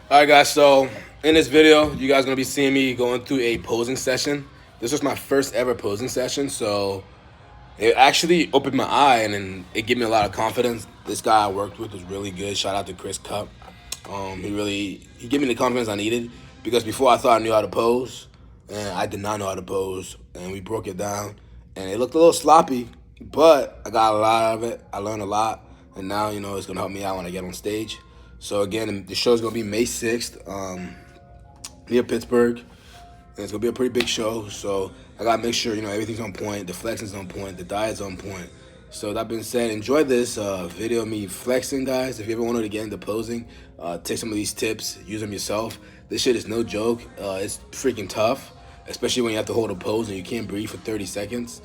All right, guys. So in this video, you guys are gonna be seeing me going through a posing session. This was my first ever posing session, so it actually opened my eye and it gave me a lot of confidence. This guy I worked with was really good. Shout out to Chris Cup. He gave me the confidence I needed because before I thought I knew how to pose, and I did not know how to pose, and we broke it down, and it looked a little sloppy, but I got a lot out of it. I learned a lot, and now it's gonna help me out when I get on stage. So again, the show's gonna be May 6th, near Pittsburgh. And it's gonna be a pretty big show, so I gotta make sure everything's on point, the flexing's on point, the diet's on point. So that being said, enjoy this video of me flexing, guys. If you ever wanted to get into posing, take some of these tips, use them yourself. This shit is no joke. It's freaking tough, especially when you have to hold a pose and you can't breathe for 30 seconds.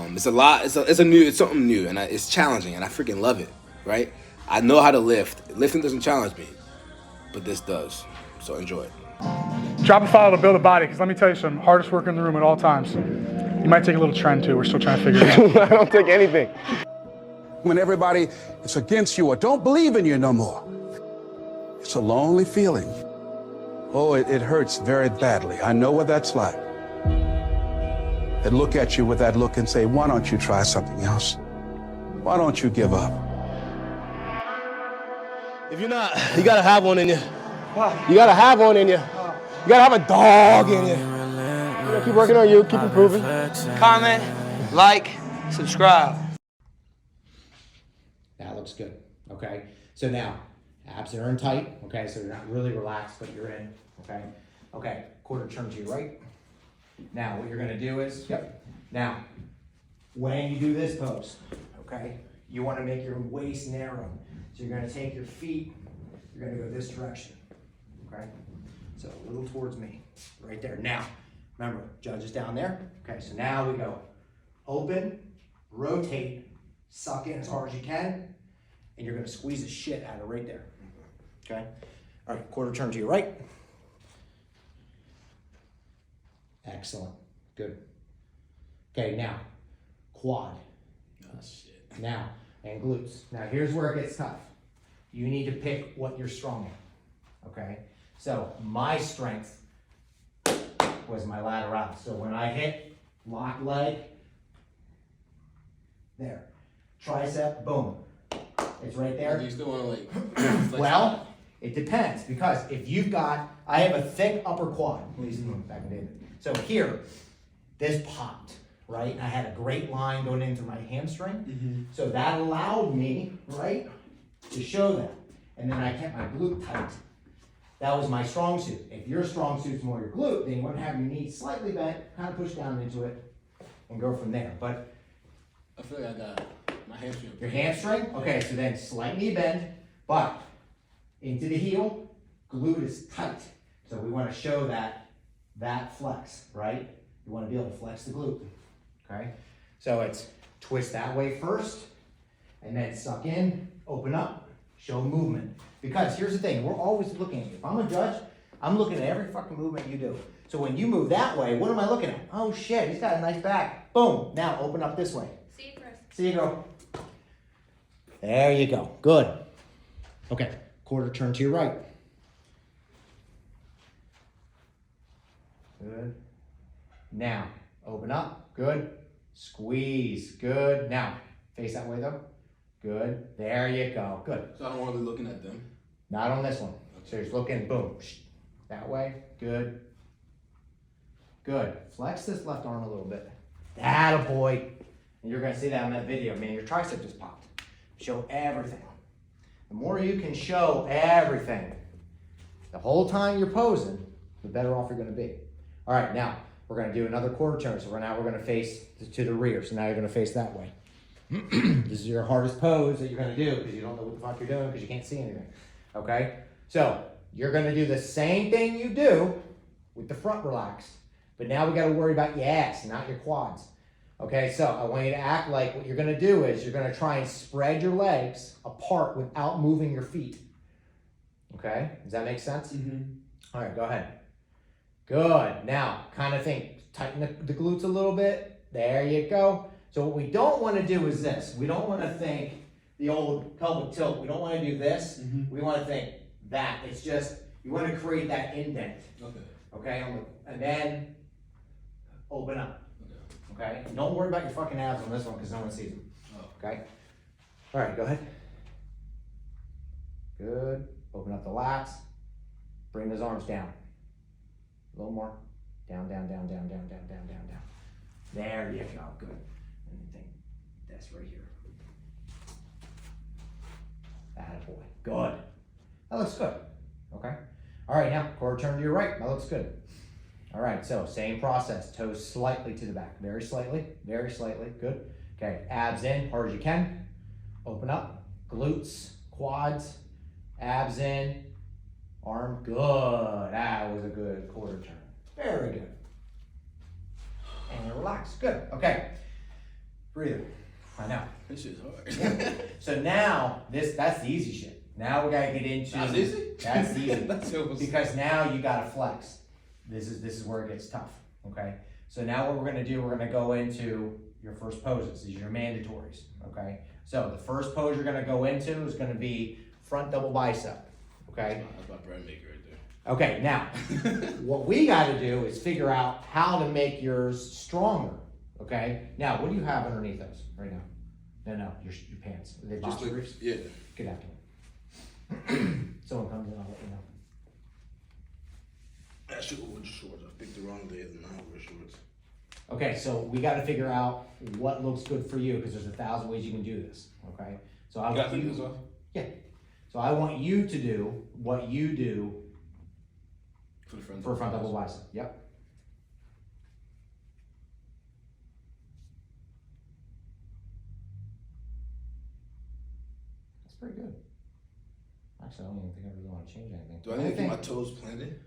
It's a lot. It's something new, and it's challenging, and I freaking love it. Right? I know how to lift. Lifting doesn't challenge me, but this does. So enjoy it. Drop a file to build a body, because let me tell you something, hardest work in the room at all times. You might take a little trend too, we're still trying to figure it out. I don't take anything. When everybody is against you or don't believe in you no more, it's a lonely feeling. Oh, it hurts very badly. I know what that's like. They look at you with that look and say, why don't you try something else? Why don't you give up? If you're not, you gotta have one in you. You gotta have one in you. You gotta have a dog in you. Keep working on you, keep improving. Comment, like, subscribe. That looks good, okay? So now, abs are in tight, okay? So you're not really relaxed, but you're in, okay? Okay, quarter turn to your right. Now, what you're gonna do is, now, when you do this pose, okay, you wanna make your waist narrow. So you're gonna take your feet, you're gonna go this direction, okay? So a little towards me, right there. Now, remember, judge is down there. Okay, so now we go open, rotate, suck in as hard as you can, and you're gonna squeeze the shit out of right there, okay? All right, quarter turn to your right. Excellent, good. Okay, now, quad. Oh, shit. Now, and glutes. Now here's where it gets tough. You need to pick what you're strong in, okay? So my strength was my lateral. So when I hit lock leg, there, tricep, boom, it's right there. You still want to flex? Well, it depends, because if you've got, I have a thick upper quad, please back in David. So here, this popped, right? I had a great line going into my hamstring. So that allowed me, right, to show that. And then I kept my glute tight. That was my strong suit. If your strong suit's more your glute, then you want to have your knees slightly bent, kind of push down into it, and go from there. But I feel like I got my hamstring. your hamstring, okay, so then slight knee bend, but into the heel, glute is tight. So we want to show that flex, right? You want to be able to flex the glute, okay? So it's twist that way first, and then suck in, open up, show movement. Because here's the thing, we're always looking at you. If I'm a judge, I'm looking at every fucking movement you do. So when you move that way, what am I looking at? Oh shit, he's got a nice back. Boom, now open up this way. See you, Chris. See you go. There you go, good. Okay, quarter turn to your right. Good. Now, open up, good. Squeeze, good. Now, face that way though. Good, there you go, good. So I don't want to be looking at them. Not on this one. So just looking, boom, that way, good. Good, flex this left arm a little bit. Attaboy. And you're gonna see that in that video, man, your tricep just popped. Show everything. The more you can show everything, the whole time you're posing, the better off you're gonna be. All right, now, we're gonna do another quarter turn. So now we're gonna face to the rear. So now you're gonna face that way. This is your hardest pose that you're gonna do because you don't know what the fuck you're doing because you can't see anything, okay? So you're gonna do the same thing you do with the front relaxed, but now we gotta worry about your ass, not your quads. Okay, so I want you to act like what you're gonna do is you're gonna try and spread your legs apart without moving your feet. Okay, does that make sense? All right, go ahead. Good, now kind of think, tighten the glutes a little bit. There you go. So what we don't want to do is this. We don't want to think the old pelvic tilt. We don't want to do this. We want to think that. It's just You want to create that indent. Okay. Okay, and then open up. Okay, and don't worry about your fucking abs on this one because no one sees them. Okay. All right, go ahead. Good. Open up the lats. Bring those arms down. A little more. Down, down, down, down, down, down, down, down, down. There you go. Good. And think that's right here. Attaboy. Good. That looks good. Okay. All right, now core turn to your right. That looks good. All right, so same process. Toes slightly to the back. Very slightly. Very slightly. Good. Okay, abs in, hard as you can. Open up. Glutes, quads, abs in, arm. Good. That was a good quarter turn. Very good. And relax. Good. Okay. Breathe. I know. This shit's hard. Yeah. So now, that's the easy shit. Now we gotta get into. That's easy? That's easy. That's almost- Because now you gotta flex. This is where it gets tough. Okay. So now what we're gonna do, we're gonna go into your first poses. These are your mandatories. Okay. So the first pose you're gonna go into is gonna be front double bicep. Okay. That's my bread maker right there. Okay. Now, what we gotta do is figure out how to make yours stronger. Okay. Now, what do you have underneath those right now? No, your pants. Are they boxer briefs? Yeah. Get after me. Someone comes in, I'll let you know. I should have worn shorts. I picked the wrong day and not wear shorts. Okay, so we got to figure out what looks good for you because there's 1,000 ways you can do this. Okay, so I You got want this you. off? Yeah. So I want you to do what you do For the front. for front double bicep. Yep. That's pretty good. Actually, I don't even think I really want to change anything. Do I need to keep my toes planted?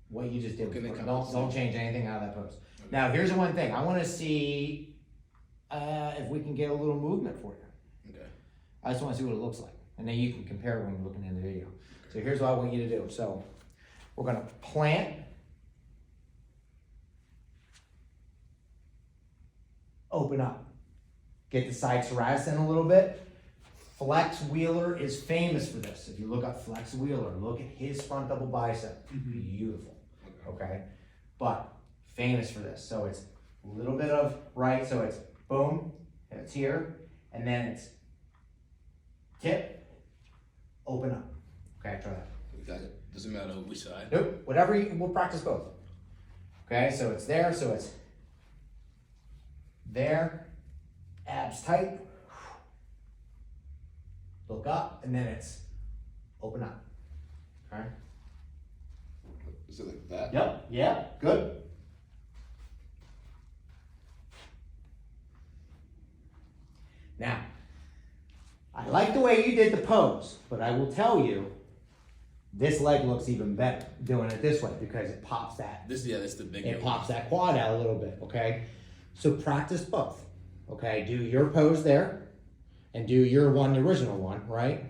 What you just did. Can they come Don't out? change anything out of that pose. Now here's the one thing. I want to see if we can get a little movement for you. Okay. I just want to see what it looks like, and then you can compare when you're looking in the video. So here's what I want you to do. So we're gonna plant, open up, get the side serratus in a little bit. Flex Wheeler is famous for this. If you look up Flex Wheeler, look at his front double bicep. Beautiful. Okay, but famous for this. So it's a little bit of right. So it's boom, and it's here, and then it's tip, open up. Okay, try that. Got it. Doesn't matter which side. Nope, whatever you, we'll practice both. Okay, so it's there, so it's there, abs tight, look up, and then it's open up. Okay? Is it like that? Yep, yeah, good. Now, I like the way you did the pose, but I will tell you, this leg looks even better doing it this way because it pops that. This, yeah, that's the big It one. pops that quad out a little bit, okay? So practice both, okay? Do your pose there and do your one, the original one, right?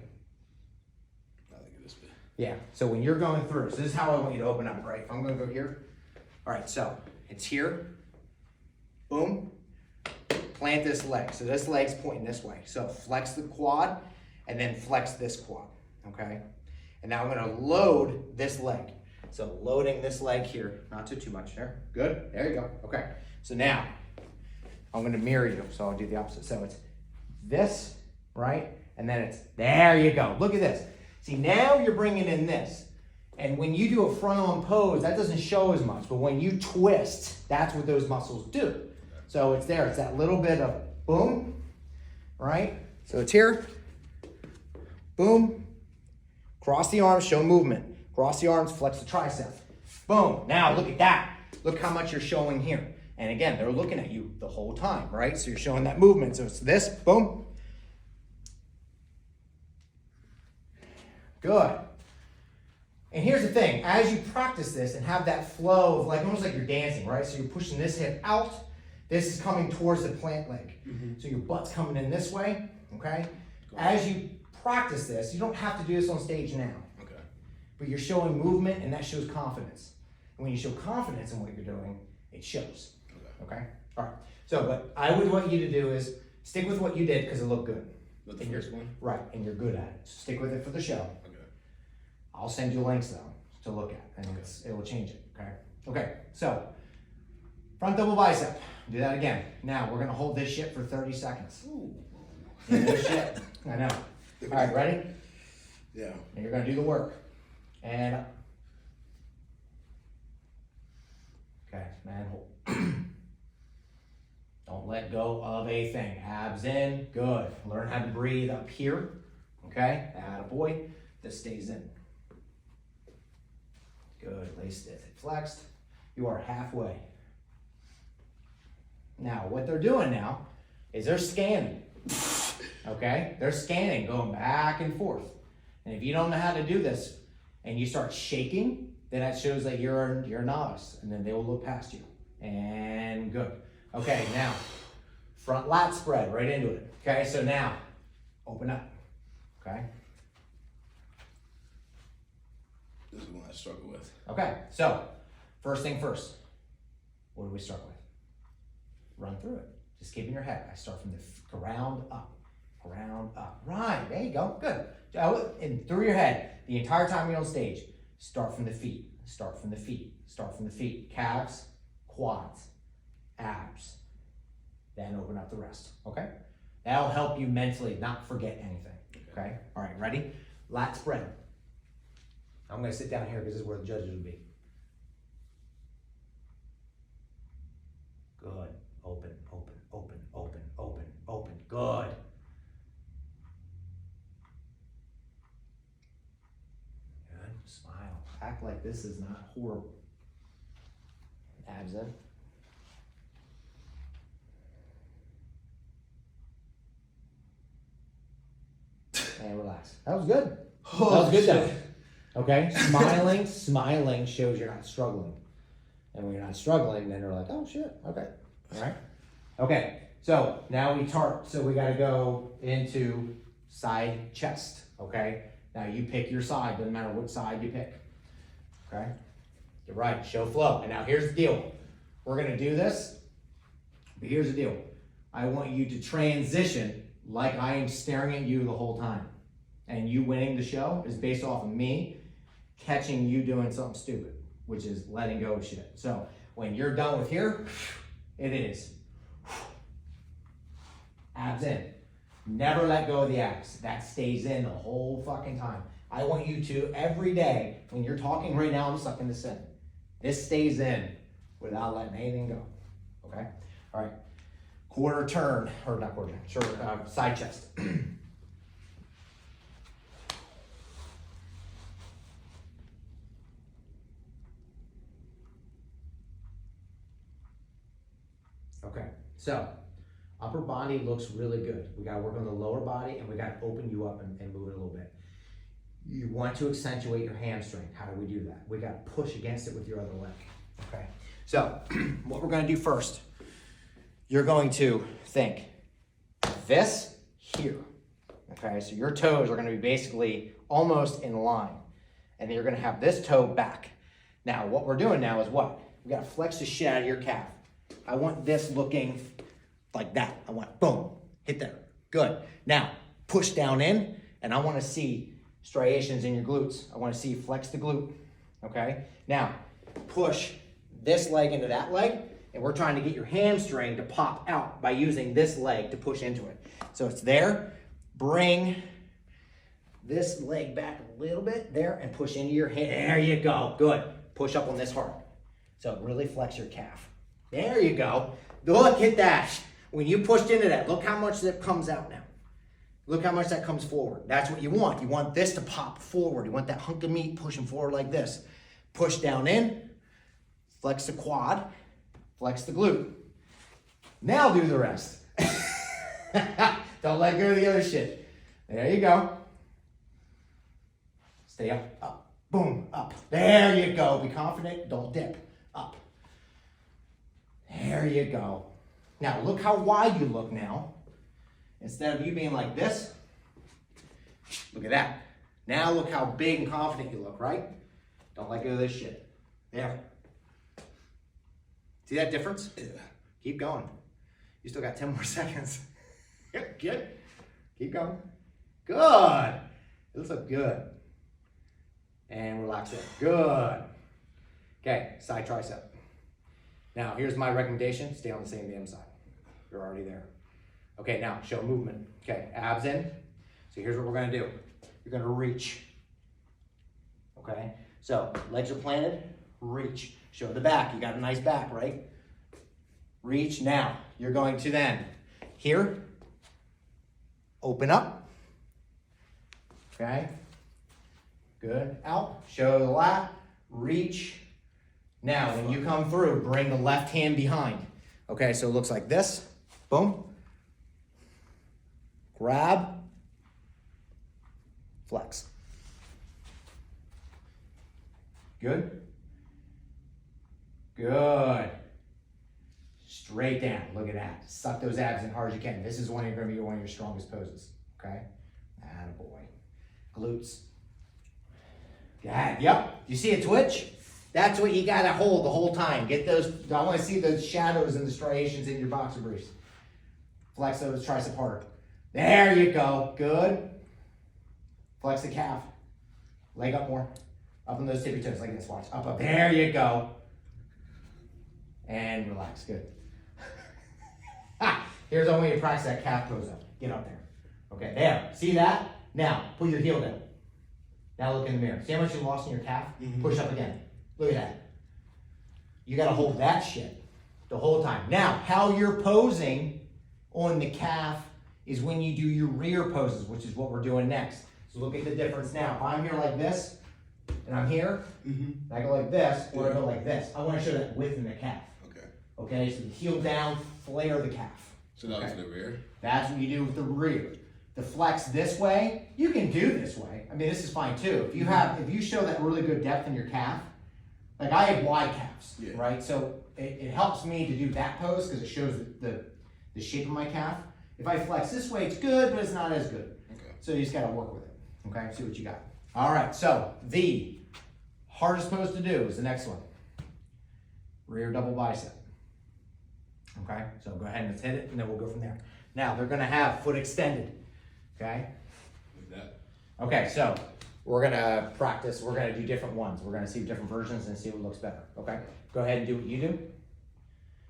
I like it this way. Yeah, so when you're going through, so this is how I want you to open up, right? If I'm gonna go here. All right, so it's here, boom, plant this leg. So this leg's pointing this way. So flex the quad and then flex this quad, okay? And now I'm gonna load this leg. So loading this leg here, not too much there. Good, there you go, okay. So now, I'm gonna mirror you, so I'll do the opposite. So it's this, right? And then it's, there you go, look at this. See, now you're bringing in this. And when you do a front on pose, that doesn't show as much, but when you twist, that's what those muscles do. So it's there, it's that little bit of boom, right? So it's here, boom, cross the arms, show movement. Cross the arms, flex the tricep. Boom, now look at that. Look how much you're showing here. And again, they're looking at you the whole time, right? So you're showing that movement. So it's this, boom. Good. And here's the thing, as you practice this and have that flow of like, almost like you're dancing, right? So you're pushing this hip out, this is coming towards the plant leg. So your butt's coming in this way, okay? As you practice this, you don't have to do this on stage now, Okay. but you're showing movement and that shows confidence. And when you show confidence in what you're doing, it shows, okay? All right, so what I would want you to do is stick with what you did because it looked good. With the And first you're- one? Right, and you're good at it. So stick with it for the show. Okay. I'll send you links though. to look at, and it will change it, okay? Okay, so front double bicep, do that again. Now we're gonna hold this shit for 30 seconds. Yeah, no shit, I know. All right, ready? Yeah. And you're gonna do the work. And okay, man, hold. Don't let go of a thing. Abs in, good. Learn how to breathe up here, okay? Attaboy, this stays in. Good, lay stiff, flexed. You are halfway. Now, what they're doing now is they're scanning, okay? They're scanning, going back and forth. And if you don't know how to do this and you start shaking, then that shows that you're a novice, and then they will look past you. And good. Okay, now, front lat spread right into it. Okay, so now, open up, okay? This is one I struggle with. Okay, so, first thing first, what do we start with? Run through it. Just keep in your head. I start from the ground up, ground up. Right, there you go, good. And through your head, the entire time you're on stage, start from the feet, start from the feet, start from the feet. Calves, quads, abs, then open up the rest, okay? That'll help you mentally not forget anything, okay? All right, ready? Lat spread. I'm gonna sit down here because this is where the judges will be. Good, open, open, open, open, open, open, good. Good, smile. Act like this is not horrible. Abs in. And relax. That was good. That was good though. Okay? Smiling shows you're not struggling. And when you're not struggling, then you're like, oh shit, okay. All right? Okay, so now we tart. So we gotta go into side chest, okay? Now you pick your side, doesn't matter what side you pick. Okay? You're right, show flow. And now here's the deal. We're gonna do this, but here's the deal. I want you to transition like I am staring at you the whole time. And you winning the show is based off of me catching you doing something stupid, which is letting go of shit. So when you're done with here, it is abs in. Never let go of the abs. That stays in the whole fucking time. I want you to, every day, when you're talking right now, I'm sucking this in. This stays in without letting anything go, okay? All right, quarter turn, or not quarter turn, side chest. Okay, so upper body looks really good. We gotta work on the lower body and we gotta open you up and move it a little bit. You want to accentuate your hamstring. How do we do that? We gotta push against it with your other leg. Okay, so what we're gonna do first, you're going to think this here. Okay, so your toes are gonna be basically almost in line. And then you're gonna have this toe back. Now, what we're doing now is what? We gotta flex the shit out of your calf. I want this looking like that. I want, boom, hit there. Good. Now, push down in, and I want to see striations in your glutes. I want to see flex the glute, okay? Now, push this leg into that leg, and we're trying to get your hamstring to pop out by using this leg to push into it. So it's there. Bring this leg back a little bit there and push into your hand. There you go. Good. Push up on this hard. So really flex your calf. There you go. Look at that. When you pushed into that, look how much that comes out now. Look how much that comes forward. That's what you want. You want this to pop forward. You want that hunk of meat pushing forward like this. Push down in, flex the quad, flex the glute. Now do the rest. Don't let go of the other shit. There you go. Stay up, up, boom, up. There you go. Be confident. Don't dip. Up. There you go. Now look how wide you look now. Instead of you being like this, look at that. Now look how big and confident you look, right? Don't let go of this shit. There. See that difference? Yeah. Keep going. You still got 10 more seconds. Good. Keep going. Good. This looks good. And relax it. Good. Okay, side tricep. Now, here's my recommendation. Stay on the same damn side. You're already there. Okay, now show movement. Okay, abs in. So here's what we're gonna do. You're gonna reach. Okay, so legs are planted, reach. Show the back. You got a nice back, right? Reach. Now, you're going to then, here, open up. Okay, good. Out. Show the lat, reach. Now, when you come through, bring the left hand behind. Okay, so it looks like this. Boom. Grab. Flex. Good. Good. Straight down. Look at that. Suck those abs in hard as you can. This is going to be one of your strongest poses. Okay? Attaboy. Glutes. Good. Yep. You see a twitch? That's what you gotta hold the whole time. Get those, I wanna see those shadows and the striations in your boxer briefs. Flex those tricep harder. There you go, good. Flex the calf. Leg up more. Up on those tippy toes like this, watch. Up, up, there you go. And relax, good. Here's the way you practice that calf pose up. Get up there. Okay, there, see that? Now, put your heel down. Now look in the mirror. See how much you lost in your calf? Push up again. Look at that. You gotta hold that shit the whole time. Now, how you're posing on the calf is when you do your rear poses, which is what we're doing next. So look at the difference now. If I'm here like this, and I'm here, and I go like this, or I go like this. I wanna show that width in the calf. Okay. Okay, so the heel down, flare the calf. So that was the rear? That's what you do with the rear. The flex this way, you can do this way. I mean, this is fine too. If you show that really good depth in your calf, like I have wide calves, right? So it helps me to do that pose because it shows the shape of my calf. If I flex this way, it's good, but it's not as good. Okay. So you just gotta work with it, okay? See what you got. All right, so the hardest pose to do is the next one. Rear double bicep. Okay, so go ahead and let's hit it, and then we'll go from there. Now, they're gonna have foot extended, okay? Like that. Okay, so we're gonna practice, we're gonna do different ones. We're gonna see different versions and see what looks better, okay? Go ahead and do what you do.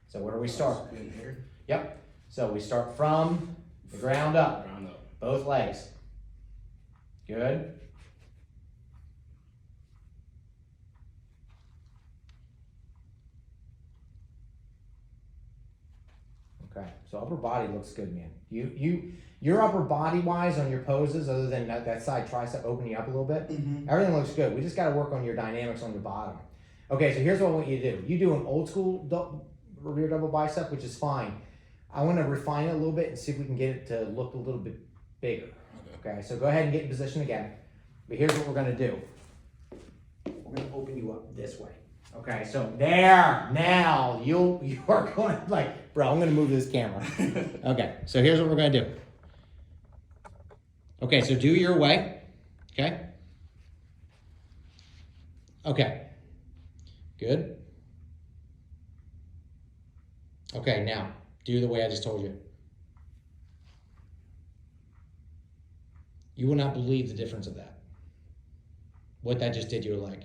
So where do we start? In here? Yep, so we start from the ground up, Ground up. both legs. Good. Okay, so upper body looks good, man. Your upper body wise on your poses, other than that side tricep opening up a little bit, everything looks good. We just got to work on your dynamics on your bottom. Okay, so here's what I want you to do. You do an old school rear double bicep, which is fine. I want to refine it a little bit and see if we can get it to look a little bit bigger. Okay, so go ahead and get in position again. But here's what we're going to do. We're going to open you up this way. Okay, so there, now you are going like, bro, I'm going to move this camera. Okay, so here's what we're going to do. Okay, so do your way. Okay. Okay. Good. Okay, now do the way I just told you. You will not believe the difference of that. What that just did to your leg.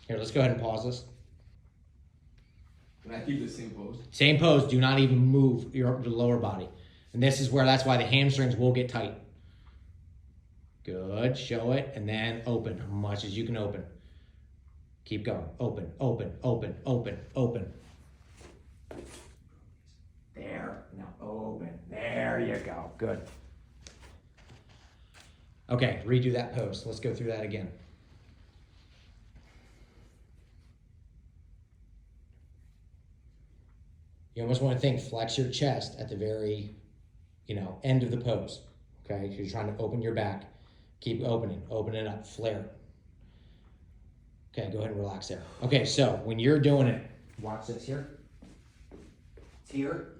Here, let's go ahead and pause this. Can I keep the same pose? Same pose, do not even move your lower body. And this is where, that's why the hamstrings will get tight. Good, show it, and then open, as much as you can open. Keep going, open, open, open, open, open. There, now open, there you go, good. Okay, redo that pose, let's go through that again. You almost want to think, flex your chest at the very, end of the pose. Okay, so you're trying to open your back. Keep opening, open it up, flare. Okay, go ahead and relax there. Okay, so when you're doing it, watch this here. It's here.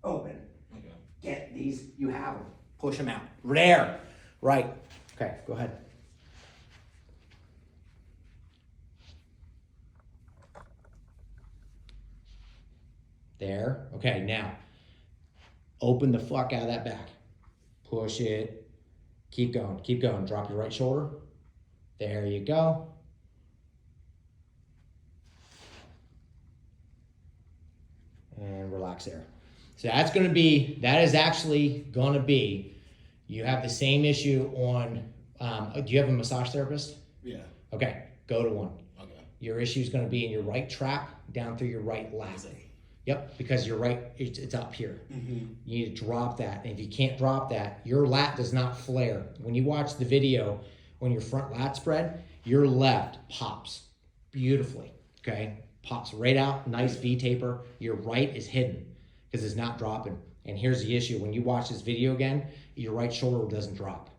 Open. Okay. Get these, you have them. Push them out. There. Right. Okay, go ahead. There. Okay, now open the fuck out of that back. Push it. Keep going. Keep going. Drop your right shoulder. There you go. And relax there. So that is actually going to be, you have the same issue on, do you have a massage therapist? Yeah. Okay, go to one. Okay. Your issue is going to be in your right trap down through your right lat. Yep, because your right, it's up here. You need to drop that. And if you can't drop that, your lat does not flare. When you watch the video, when your front lat spread, your left pops beautifully, okay? Pops right out, nice V taper. Your right is hidden because it's not dropping. And here's the issue. When you watch this video again, your right shoulder doesn't drop.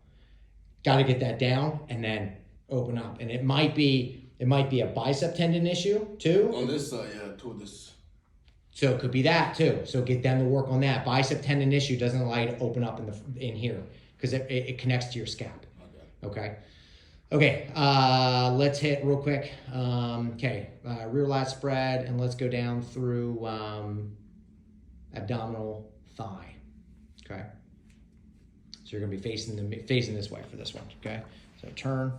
Got to get that down and then open up. And it might be a bicep tendon issue too. On this side, yeah, toward this. So it could be that too. So get them to work on that. Bicep tendon issue doesn't allow you to open up in here because it connects to your scap. Okay. Okay. Let's hit real quick. Rear lat spread, and let's go down through abdominal thigh. Okay. So you're gonna be facing this way for this one. Okay. So turn.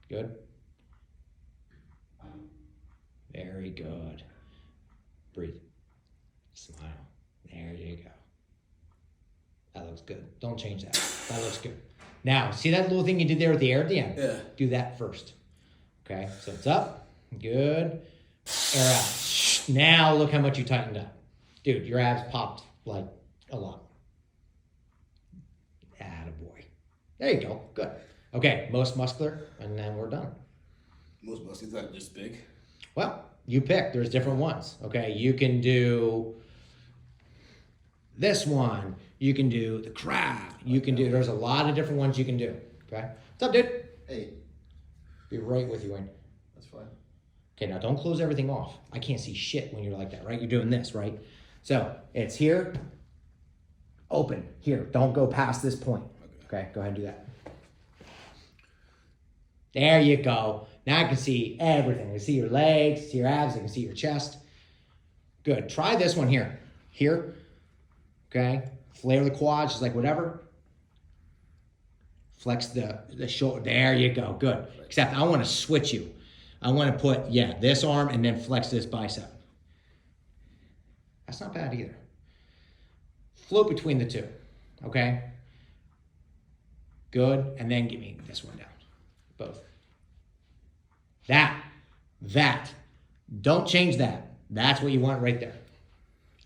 Good. Very good. Breathe. Smile. There you go. That looks good. Don't change that. That looks good. Now, see that little thing you did there with the air at the end? Yeah. Do that first. Okay, so it's up. Good. Air out. Now look how much you tightened up. Dude, your abs popped like a lot. Attaboy. There you go. Good. Okay, most muscular, and then we're done. Most muscles are just big. Well, you pick. There's different ones. Okay, you can do this one. You can do the crab. You can do, there's a lot of different ones you can do. Okay, what's up, dude? Hey, Be right with you, Wayne. that's fine. Okay, now don't close everything off. I can't see shit when you're like that, right? You're doing this, right? So it's here, open, here. Don't go past this point. Okay, go ahead and do that. There you go. Now I can see everything. I can see your legs, see your abs, I can see your chest. Good. Try this one here. Here. Okay. Flare the quads, just like whatever. Flex the shoulder. There you go. Good. Except I want to switch you. I want to put, this arm and then flex this bicep. That's not bad either. Float between the two. Okay. Good. And then give me this one down. Both. That. Don't change that. That's what you want right there.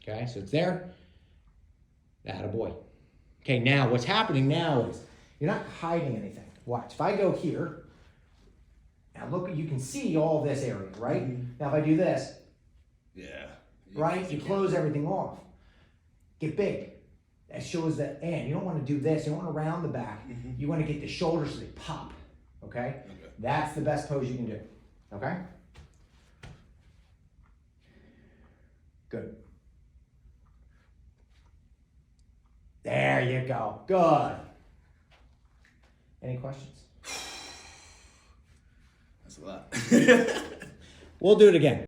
Okay, so it's there. Attaboy. Okay, now what's happening now is you're not hiding anything. Watch. If I go here, now look, you can see all this area, right? Now if I do this, right, you close everything off. Get big. That shows the end. You don't want to do this. You don't want to round the back. You want to get the shoulders so they pop. Okay? That's the best pose you can do. Okay? Good. There you go. Good. Any questions? That's a lot. We'll do it again.